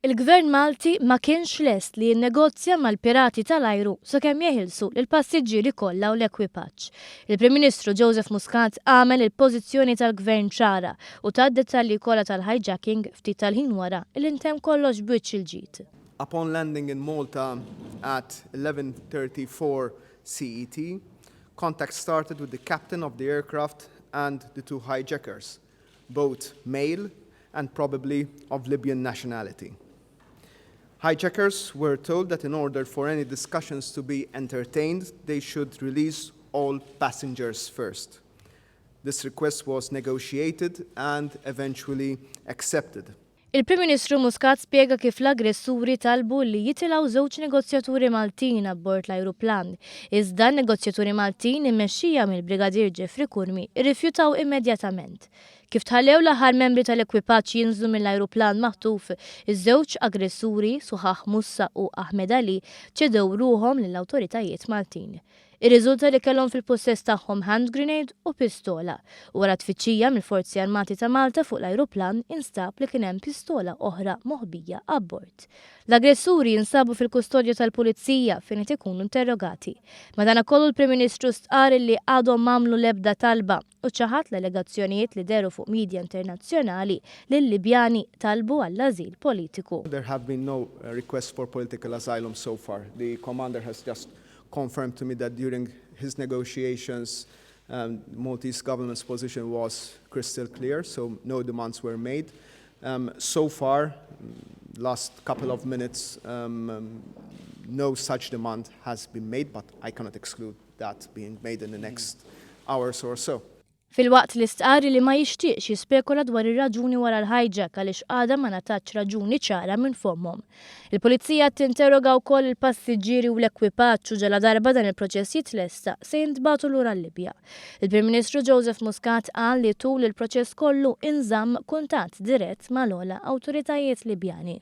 Il-Gvern Malti ma kienx lest li jinnegozja mal-pirati tal-ajru sakemm jeħilsu lill-passiġġieri kollha u l-ekwipaġġ. Il-Prim Ministru Joseph Muscat għamel il-pożizzjoni tal-Gvern ċara u tad-dettalji kollha tal-hijacking ftit tal-ħin wara li intemm kollox b'wiċċ il-ġid. Upon landing in Malta at 11:34 CET, contact started with the captain of the aircraft and the two hijackers, both male and probably of Libyan nationality. Hijackers were told that in order for any discussions to be entertained, they should release all passengers first. This request was negotiated and eventually accepted. Il-Prim Ministru Muscat spjega kif l-aggressuri talbu li jitilgħu żewġ negozjaturi Maltin abbord l-ajruplan. Iżda n-negozjaturi Maltin immexxija mill-Brigadier Jeffrey Kurmi irrifjutaw immedjatament. Kif tħallew l-aħħar membri tal-ekwipaġġ jinżlu mill-ajruplan maħtuf, iż-żewġ aggressuri Suħaħ Mussa u Ahmed Ali ċedew ruhom lill-awtoritajiet Maltin. Ir-riżulta li kellhom fil-possess tagħhom hand grenade u pistola. Wara tfittxija mill-Forzi Armati ta' Malta fuq l-ajruplan instab li kien hemm pistola oħra moħbija abbord. L-aggressuri jinsabu fil-kustodja tal-Pulizija fejn qed ikunu interrogati. Madankollu l-Prim Ministru stqar li għadhom m'għamlu l-ebda talba u ċaħat l-allegazzjonijiet li deru fuq midja internazzjonali li l-Libjani talbu għall-ażil politiku. There have been no requests for political asylum so far. The commander has just confirmed to me that during his negotiations, Maltese government's position was crystal clear, so no demands were made. So far, last couple of minutes, no such demand has been made, but I cannot exclude that being made in the next hours or so. Fil-waqt li stqari li ma jixtieqx jispekula dwar ir-raġuni wara l-hijack għaliex għadha ma natax raġuni ċara minn fomhom. Il-Pulizija tinterroga wkoll il-passiġġieri u l-ekwipaġġ u ġala darba dan il-proċess jitlesta se jintbagħtu lura l-Libja. Il-Prim Ministru Joseph Muscat qal li tul il-proċess kollu inżamm kuntatt dirett mal-ogħla awtoritajiet Libjani.